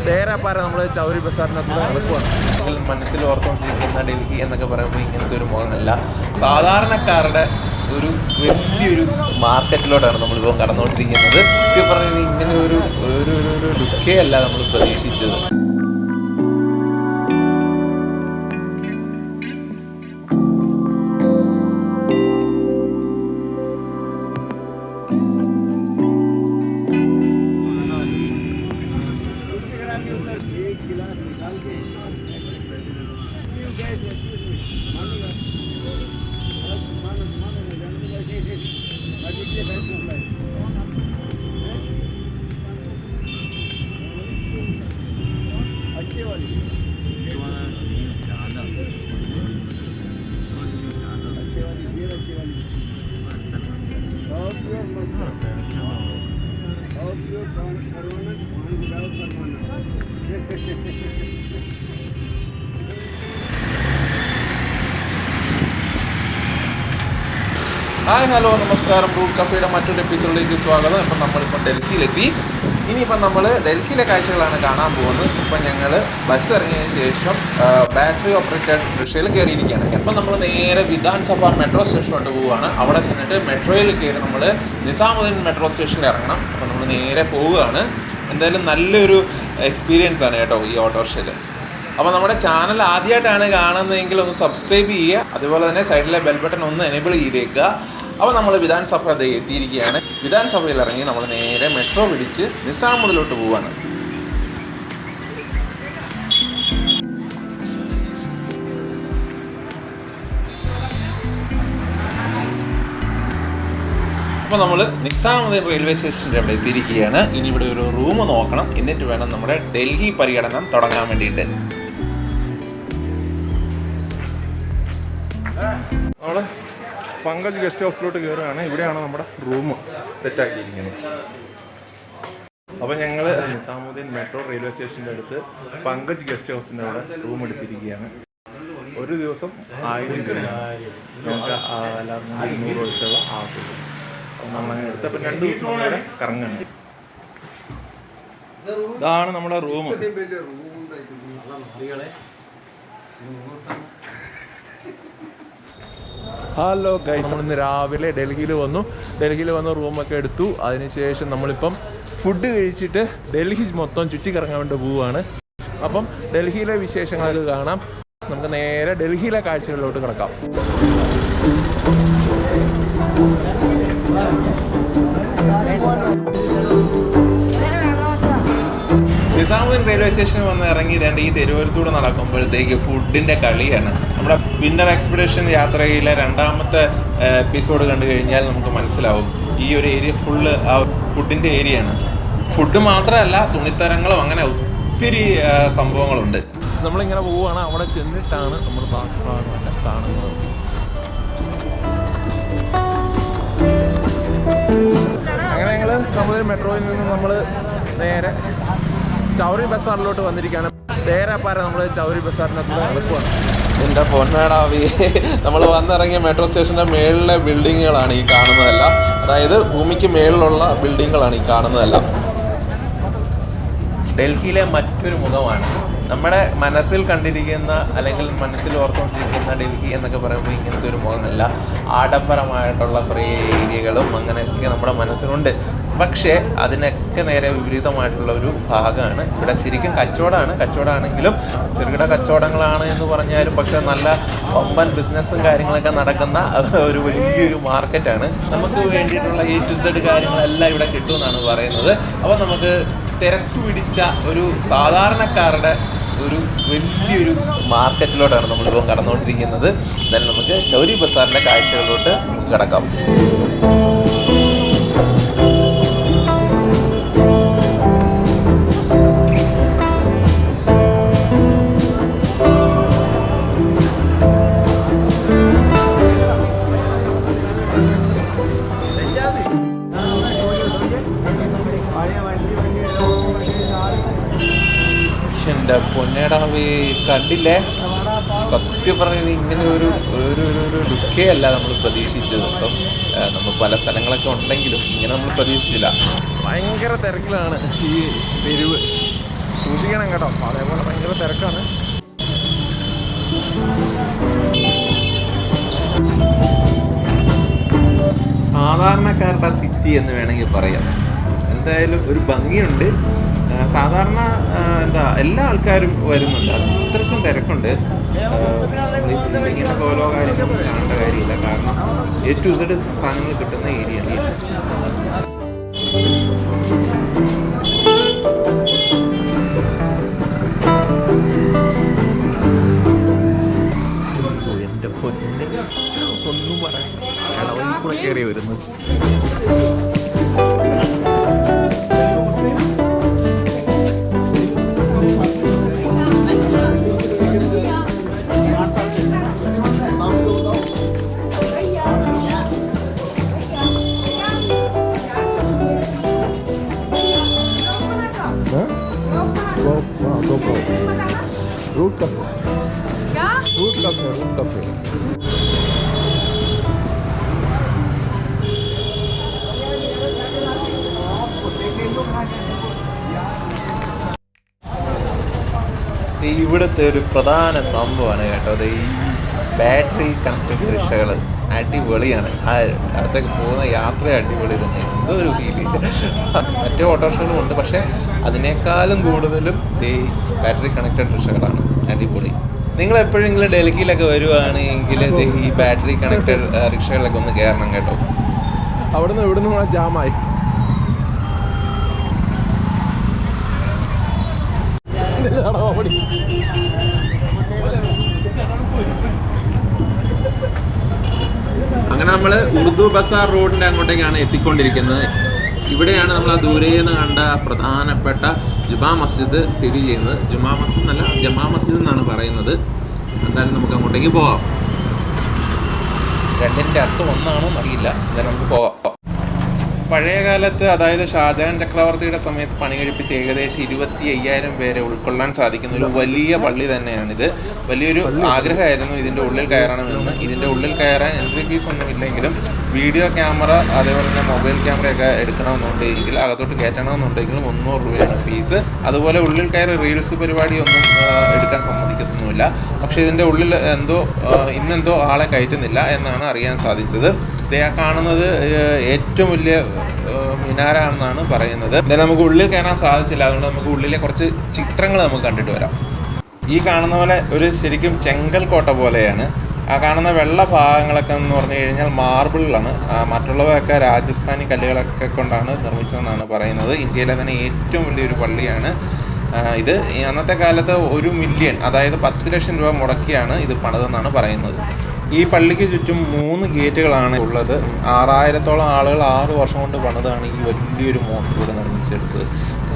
ഡേരാപ്പാറ നമ്മൾ ചൗരി ബസാറിനകത്ത് നടക്കുവാണ്. മനസ്സിൽ ഓർത്തുകൊണ്ടിരിക്കുന്ന ഡൽഹി എന്നൊക്കെ പറയുമ്പോൾ ഇങ്ങനത്തെ ഒരു മുഖമല്ല, സാധാരണക്കാരുടെ ഒരു വലിയൊരു മാർക്കറ്റിലോട്ടാണ് നമ്മളിപ്പോൾ കടന്നുകൊണ്ടിരിക്കുന്നത്. ഇതൊക്കെ പറഞ്ഞാൽ ഇങ്ങനെ ഒരു ലുക്കേ അല്ല നമ്മൾ പ്രതീക്ഷിച്ചത്. ഹായ്, ഹലോ, നമസ്കാരം. റൂട്ട്കഫേയുടെ മറ്റൊരു എപ്പിസോഡിലേക്ക് സ്വാഗതം. ഇപ്പം നമ്മളിപ്പോൾ ഡൽഹിയിലെത്തി. ഇനിയിപ്പം നമ്മൾ ഡൽഹിയിലെ കാഴ്ചകളാണ് കാണാൻ പോകുന്നത്. ഇപ്പം ഞങ്ങൾ ബസ് ഇറങ്ങിയതിന് ശേഷം ബാറ്ററി ഓപ്പറേറ്റഡ് റിക്ഷയിൽ കയറിയിരിക്കുകയാണ്. ഇപ്പം നമ്മൾ നേരെ വിധാൻസഭ മെട്രോ സ്റ്റേഷനിലോട്ട് പോവുകയാണ്. അവിടെ ചെന്നിട്ട് മെട്രോയിൽ കയറി നമ്മൾ നിസാമുദ്ദീൻ മെട്രോ സ്റ്റേഷനിൽ ഇറങ്ങണം. അപ്പം നമ്മൾ നേരെ പോവുകയാണ്. എന്തായാലും നല്ലൊരു എക്സ്പീരിയൻസ് ആണ് കേട്ടോ ഈ ഓട്ടോറിക്ഷയിൽ. അപ്പോൾ നമ്മുടെ ചാനൽ ആദ്യമായിട്ടാണ് കാണുന്നതെങ്കിൽ ഒന്ന് സബ്സ്ക്രൈബ് ചെയ്യുക. അതുപോലെ തന്നെ സൈഡിലെ ബെൽ ബട്ടൺ ഒന്ന് എനേബിൾ ചെയ്തേക്കുക. അപ്പോൾ നമ്മൾ വിധാൻസഭ എത്തിയിരിക്കുകയാണ്. വിധാൻസഭയിൽ ഇറങ്ങി നമ്മൾ നേരെ മെട്രോ പിടിച്ച് നിസാമുദ്ദീനിലോട്ട് പോവുകയാണ്. അപ്പോൾ നമ്മൾ നിസാമുദ്ദീൻ റെയിൽവേ സ്റ്റേഷൻ്റെ അവിടെ എത്തിയിരിക്കുകയാണ്. ഇനി ഇവിടെ ഒരു റൂം നോക്കണം, എന്നിട്ട് വേണം നമ്മുടെ ഡൽഹി പര്യടനം തുടങ്ങാൻ വേണ്ടിയിട്ട്. നമ്മൾ പങ്കജ് ഗസ്റ്റ് ഹൗസിലോട്ട് കയറുകയാണ്. ഇവിടെയാണ് നമ്മുടെ റൂം സെറ്റാക്കിയിരിക്കുന്നത്. അപ്പോൾ ഞങ്ങൾ നിസാമുദ്ദീൻ മെട്രോ റെയിൽവേ സ്റ്റേഷൻ്റെ അടുത്ത് പങ്കജ് ഗസ്റ്റ് ഹൗസിൻ്റെ അവിടെ റൂം എടുത്തിരിക്കുകയാണ്. ഒരു ദിവസം 1000 രൂപ നമുക്ക് എല്ലാവർക്കും 200 വെച്ചുള്ള ആവശ്യം. അപ്പം നമ്മളങ്ങനെ എടുത്തപ്പോൾ 2 ദിവസം നമ്മുടെ കറങ്ങുണ്ട്. ഇതാണ് നമ്മുടെ റൂം. ഹലോ ഗൈസ്, നമ്മളിന്ന് രാവിലെ ഡൽഹിയിൽ വന്നു റൂമൊക്കെ എടുത്തു. അതിനുശേഷം നമ്മളിപ്പം ഫുഡ് കഴിച്ചിട്ട് ഡൽഹി മൊത്തം ചുറ്റിക്കറങ്ങാൻ വേണ്ടി പോവുകയാണ്. അപ്പം ഡൽഹിയിലെ വിശേഷങ്ങളൊക്കെ കാണാം. നമുക്ക് നേരെ ഡൽഹിയിലെ കാഴ്ചകളിലോട്ട് കിടക്കാം. നിസാമുദ്ദീൻ റെയിൽവേ സ്റ്റേഷനിൽ വന്ന് ഇറങ്ങി വേണ്ട ഈ തെരുവോരത്തൂടെ നടക്കുമ്പോഴത്തേക്ക് ഫുഡിൻ്റെ കളിയാണ്. നമ്മുടെ വിൻ്റർ എക്സ്പെഡിഷൻ യാത്രയിലെ 2ാമത്തെ എപ്പിസോഡ് കണ്ടു കഴിഞ്ഞാൽ നമുക്ക് മനസ്സിലാവും ഈ ഒരു ഏരിയ ഫുള്ള് ആ ഫുഡിൻ്റെ ഏരിയയാണ്. ഫുഡ് മാത്രമല്ല, തുണിത്തരങ്ങളും അങ്ങനെ ഒത്തിരി സംഭവങ്ങളുണ്ട്. നമ്മളിങ്ങനെ പോവുകയാണ്. അവിടെ ചെന്നിട്ടാണ് നമ്മൾ ബാക്കി ഭാഗങ്ങളൊക്കെ കാണുന്നത്. അങ്ങനെ നമ്മൾ മെട്രോയിൽ നിന്ന് നമ്മൾ നേരെ ചൗറി ബസാറിലോട്ട് വന്നിരിക്കുകയാണ്. ഡേരാപ്പാറ നമ്മൾ ചൗരി ബസാറിനകത്ത് നടക്കുവാണ്. എൻ്റെ പൊന്നാടാവി, നമ്മൾ വന്നിറങ്ങിയ മെട്രോ സ്റ്റേഷൻ്റെ മേളിലെ ബിൽഡിങ്ങുകളാണ് ഈ കാണുന്നതെല്ലാം. അതായത് ഭൂമിക്ക് മേളിലുള്ള ബിൽഡിങ്ങുകളാണ് ഈ കാണുന്നതെല്ലാം. ഡൽഹിയിലെ മറ്റൊരു മുഖമാണ്. നമ്മുടെ മനസ്സിൽ കണ്ടിരിക്കുന്ന അല്ലെങ്കിൽ മനസ്സിൽ ഓർത്തുകൊണ്ടിരിക്കുന്ന ഡൽഹി എന്നൊക്കെ പറയുമ്പോൾ ഇങ്ങനത്തെ ഒരു മുഖമല്ല. ആഡംബരമായിട്ടുള്ള കുറേ ഏരിയകളും അങ്ങനെയൊക്കെ നമ്മുടെ മനസ്സിലുണ്ട്. പക്ഷേ അതിനൊക്കെ നേരെ വിപരീതമായിട്ടുള്ള ഒരു ഭാഗമാണ് ഇവിടെ. ശരിക്കും കച്ചവടമാണെങ്കിലും ചെറുകിട കച്ചവടങ്ങളാണ് എന്ന് പറഞ്ഞാലും പക്ഷേ നല്ല വമ്പൻ ബിസിനസ്സും കാര്യങ്ങളൊക്കെ നടക്കുന്ന ഒരു വലിയൊരു മാർക്കറ്റാണ്. നമുക്ക് വേണ്ടിയിട്ടുള്ള A to Z കാര്യങ്ങളെല്ലാം ഇവിടെ കിട്ടുമെന്നാണ് പറയുന്നത്. അപ്പോൾ നമുക്ക് തിരക്ക് പിടിച്ച ഒരു സാധാരണക്കാരുടെ ഒരു വലിയൊരു മാർക്കറ്റിലോട്ടാണ് നമ്മളിപ്പോൾ കടന്നുകൊണ്ടിരിക്കുന്നത്. എന്തായാലും നമുക്ക് ചൗരി ബസാറിൻ്റെ കാഴ്ചകളിലോട്ട് നമുക്ക് കിടക്കാം. എൻ്റെ പൊന്നേടാവേ, കണ്ടില്ലേ? സത്യം പറഞ്ഞാൽ ഇങ്ങനെ ഒരു ലുക്കേ അല്ല നമ്മൾ പ്രതീക്ഷിച്ചത്. ഇപ്പം നമ്മൾ പല സ്ഥലങ്ങളൊക്കെ ഉണ്ടെങ്കിലും ഇങ്ങനെ നമ്മൾ പ്രതീക്ഷിച്ചില്ല. ഭയങ്കര തിരക്കിലാണ് ഈ തെരുവ്. സൂക്ഷിക്കണം കാണാൻ കേട്ടോ. അതേപോലെ ഭയങ്കര തിരക്കാണ്. സാധാരണക്കാരുടെ സിറ്റി എന്ന് വേണമെങ്കിൽ പറയാം. എന്തായാലും ഒരു ഭംഗിയുണ്ട്. സാധാരണ എല്ലാ ആൾക്കാരും വരുന്നുണ്ട്, അത്രക്കും തിരക്കുണ്ട്. ഈ ബിൽഡിങ്ങിൻ്റെ ഓരോ കാര്യങ്ങളൊന്നും കാണേണ്ട കാര്യമില്ല, കാരണം A to Z സാധനങ്ങൾ കിട്ടുന്ന ഏരിയയാണ്. എൻ്റെ പൊന്നെ, ഒന്നും പറയാം, ഇളവിൽ കൂടെ കയറി വരുന്നത്. RouteCafe. ഇവിടുത്തെ ഒരു പ്രധാന സംഭവമാണ് കേട്ടോ അത് ഈ ബാറ്ററി കണക്റ്റഡ് റിക്ഷകൾ. അടിപൊളിയാണ്. അടുത്തേക്ക് പോകുന്ന യാത്ര അടിപൊളി തന്നെ. എന്തോ ഒരു ഫീൽ. മറ്റേ ഓട്ടോറിക്ഷകളും ഉണ്ട്, പക്ഷേ അതിനേക്കാളും കൂടുതലും ഈ ബാറ്ററി കണക്റ്റഡ് റിക്ഷകളാണ്. അടിപൊളി. നിങ്ങൾ എപ്പോഴെങ്കിലും ഡൽഹിയിലൊക്കെ വരുവാണെങ്കിൽ ഈ ബാറ്ററി കണക്റ്റഡ് റിക്ഷകളിലൊക്കെ ഒന്ന് കയറണം കേട്ടോ. ഇവിടുന്ന് ജാമായി. അങ്ങനെ നമ്മൾ ഉറുദു ബസാർ റോഡിൻ്റെ അങ്ങോട്ടേക്കാണ് എത്തിക്കൊണ്ടിരിക്കുന്നത്. ഇവിടെയാണ് നമ്മൾ ആ ദൂരേന്ന് കണ്ട പ്രധാനപ്പെട്ട ജുമാ മസ്ജിദ് സ്ഥിതി ചെയ്യുന്നത്. ജുമാ മസ്ജിദ് എന്നല്ല, ജമാ മസ്ജിദ് എന്നാണ് പറയുന്നത്. എന്തായാലും നമുക്ക് അങ്ങോട്ടേക്ക് പോകാം. രണ്ടിൻ്റെ അർത്ഥം ഒന്നാണോ എന്നറിയില്ല, എന്തായാലും നമുക്ക് പോകാം. പഴയ കാലത്ത്, അതായത് ഷാജഹാൻ ചക്രവർത്തിയുടെ സമയത്ത് പണി കഴിപ്പിച്ച് ഏകദേശം 25,000 പേരെ ഉൾക്കൊള്ളാൻ സാധിക്കുന്ന ഒരു വലിയ പള്ളി തന്നെയാണിത്. വലിയൊരു ആഗ്രഹമായിരുന്നു ഇതിൻ്റെ ഉള്ളിൽ കയറണമെന്ന്. ഇതിൻ്റെ ഉള്ളിൽ കയറാൻ എൻട്രി ഫീസ് ഒന്നും ഇല്ലെങ്കിലും വീഡിയോ ക്യാമറ അതേപോലെ തന്നെ മൊബൈൽ ക്യാമറയൊക്കെ എടുക്കണമെന്നുണ്ടെങ്കിൽ, അകത്തോട്ട് കയറ്റണമെന്നുണ്ടെങ്കിലും 300 രൂപയാണ് ഫീസ്. അതുപോലെ ഉള്ളിൽ കയറി റീൽസ് പരിപാടിയൊന്നും എടുക്കാൻ സമ്മതിക്കത്തൊന്നുമില്ല. പക്ഷേ ഇതിൻ്റെ ഉള്ളിൽ ഇന്നെന്തോ ആളെ കയറ്റുന്നില്ല എന്നാണ് അറിയാൻ സാധിച്ചത്. ഇതേ കാണുന്നത് ഏറ്റവും വലിയ മിനാരാണെന്നാണ് പറയുന്നത്. എന്തായാലും നമുക്ക് ഉള്ളിൽ കയറാൻ സാധിച്ചില്ല, അതുകൊണ്ട് നമുക്ക് ഉള്ളിലെ കുറച്ച് ചിത്രങ്ങൾ നമുക്ക് കണ്ടിട്ട് വരാം. ഈ കാണുന്ന പോലെ ഒരു ശരിക്കും ചെങ്കൽ കോട്ട പോലെയാണ്. ആ കാണുന്ന വെള്ള ഭാഗങ്ങളൊക്കെ എന്ന് പറഞ്ഞു കഴിഞ്ഞാൽ മാർബിളിലാണ്. മറ്റുള്ളവയൊക്കെ രാജസ്ഥാനി കല്ലുകളൊക്കെ കൊണ്ടാണ് നിർമ്മിച്ചതെന്നാണ് പറയുന്നത്. ഇന്ത്യയിലെ തന്നെ ഏറ്റവും വലിയൊരു പള്ളിയാണ് ഇത്. അന്നത്തെ കാലത്ത് 1 മില്യൺ, അതായത് 10 ലക്ഷം രൂപ മുടക്കിയാണ് ഇത് പണിതെന്നാണ് പറയുന്നത്. ഈ പള്ളിക്ക് ചുറ്റും 3 ഗേറ്റുകളാണ് ഉള്ളത്. 6000-ഓളം ആളുകൾ 6 വർഷം കൊണ്ട് പണിതാണ് ഈ വലിയൊരു മോസ്ക് ഇവിടെ നിർമ്മിച്ചെടുത്തത്.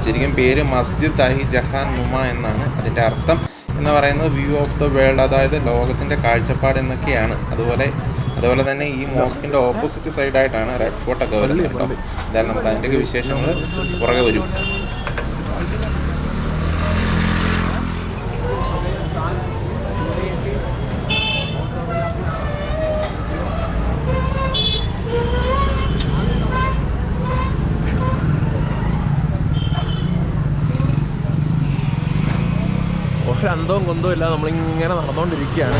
ശരിക്കും പേര് മസ്ജിദ് അഹി ജഹാൻ നുമ എന്നാണ്. അതിൻ്റെ അർത്ഥം എന്ന് പറയുന്നത് വ്യൂ ഓഫ് ദ വേൾഡ്, അതായത് ലോകത്തിൻ്റെ കാഴ്ചപ്പാട് എന്നൊക്കെയാണ്. അതുപോലെ തന്നെ ഈ മോസ്കിൻ്റെ ഓപ്പോസിറ്റ് സൈഡായിട്ടാണ് റെഡ് ഫോർട്ടൊക്കെ വരുന്നത് കേട്ടോ. എന്തായാലും നമുക്ക് അതിൻ്റെയൊക്കെ വിശേഷങ്ങൾ പുറകെ വരും. ഒരന്തവും കൊന്തവും ഇല്ല, നമ്മളിങ്ങനെ നടന്നുകൊണ്ടിരിക്കുകയാണ്.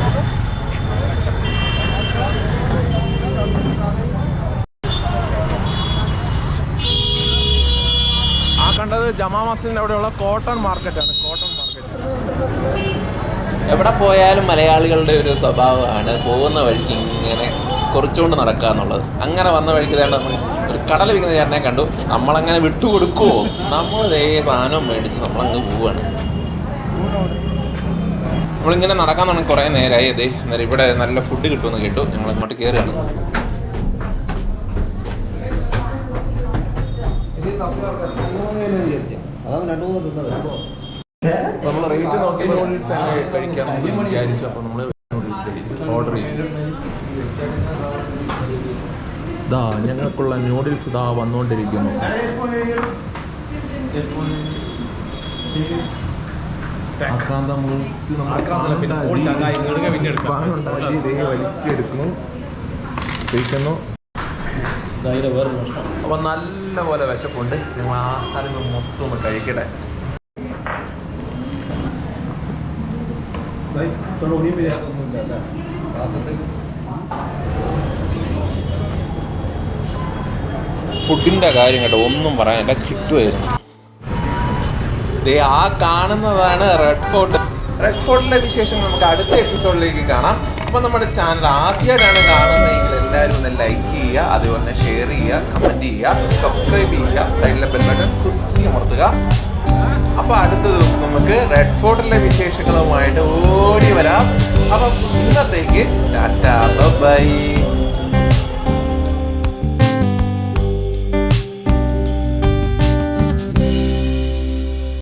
ആ കണ്ടത് ജമാ മസ്ജിദിൻ്റെ അവിടെയുള്ള കോട്ടൺ മാർക്കറ്റാണ്. എവിടെ പോയാലും മലയാളികളുടെ ഒരു സ്വഭാവമാണ് പോകുന്ന വഴിക്ക് ഇങ്ങനെ കുറച്ചുകൊണ്ട് നടക്കുക എന്നുള്ളത്. അങ്ങനെ വന്ന വഴിക്ക് നമ്മൾ ഒരു കടൽ വിൽക്കുന്ന ചേട്ടനെ കണ്ടു. നമ്മളങ്ങനെ വിട്ടുകൊടുക്കുമോ? നമ്മൾ ഇതേ സാധനം മേടിച്ച് നമ്മളങ്ങ് പോവുകയാണ്. നമ്മളിങ്ങനെ നടക്കാൻ തുടങ്ങി കുറേ നേരമായി. അന്നേരം ഇവിടെ നല്ല ഫുഡ് കിട്ടുമെന്ന് കേട്ടു. ഞങ്ങൾ അങ്ങോട്ട് കയറുകയാണ്. നമ്മൾ റേറ്റ് നോക്കി നൂഡിൽസ് കഴിക്കാമെന്ന് വിചാരിച്ചു. അപ്പോൾ നമ്മൾ നൂഡിൽസ് ഓർഡർ ചെയ്തു. ഇതാ ഞങ്ങൾക്കുള്ള നൂഡിൽസ് ഇതാ വന്നുകൊണ്ടിരിക്കുന്നു. വലിച്ചെടുക്കുന്നു, കഴിക്കുന്നു. അപ്പോൾ നല്ല പോലെ വിശപ്പുണ്ട്. ഞങ്ങൾ ആഹാരങ്ങൾ മൊത്തം ഒന്ന് കഴിക്കട്ടെ. ഫുഡിൻ്റെ കാര്യം കേട്ടോ ഒന്നും പറയാനില്ല, കിട്ടുമായിരുന്നു. ആ കാണുന്നതാണ് റെഡ് ഫോർട്ട്. റെഡ് ഫോർട്ടിലെ വിശേഷം നമുക്ക് അടുത്ത എപ്പിസോഡിലേക്ക് കാണാം. അപ്പോൾ നമ്മുടെ ചാനൽ ആദ്യമായിട്ടാണ് കാണുന്നതെങ്കിൽ എല്ലാവരും ഒന്ന് ലൈക്ക് ചെയ്യുക, അതുപോലെ തന്നെ ഷെയർ ചെയ്യുക, കമൻറ്റ് ചെയ്യുക, സബ്സ്ക്രൈബ് ചെയ്യുക, സൈഡിലെ ബെൽ ബട്ടൺ കുത്തി അമർത്തുക. അപ്പോൾ അടുത്ത ദിവസം നമുക്ക് റെഡ് ഫോർട്ടിലെ വിശേഷങ്ങളുമായിട്ട് ഓടി വരാം. അപ്പം ഇന്നത്തേക്ക് ടാറ്റാ ബൈ.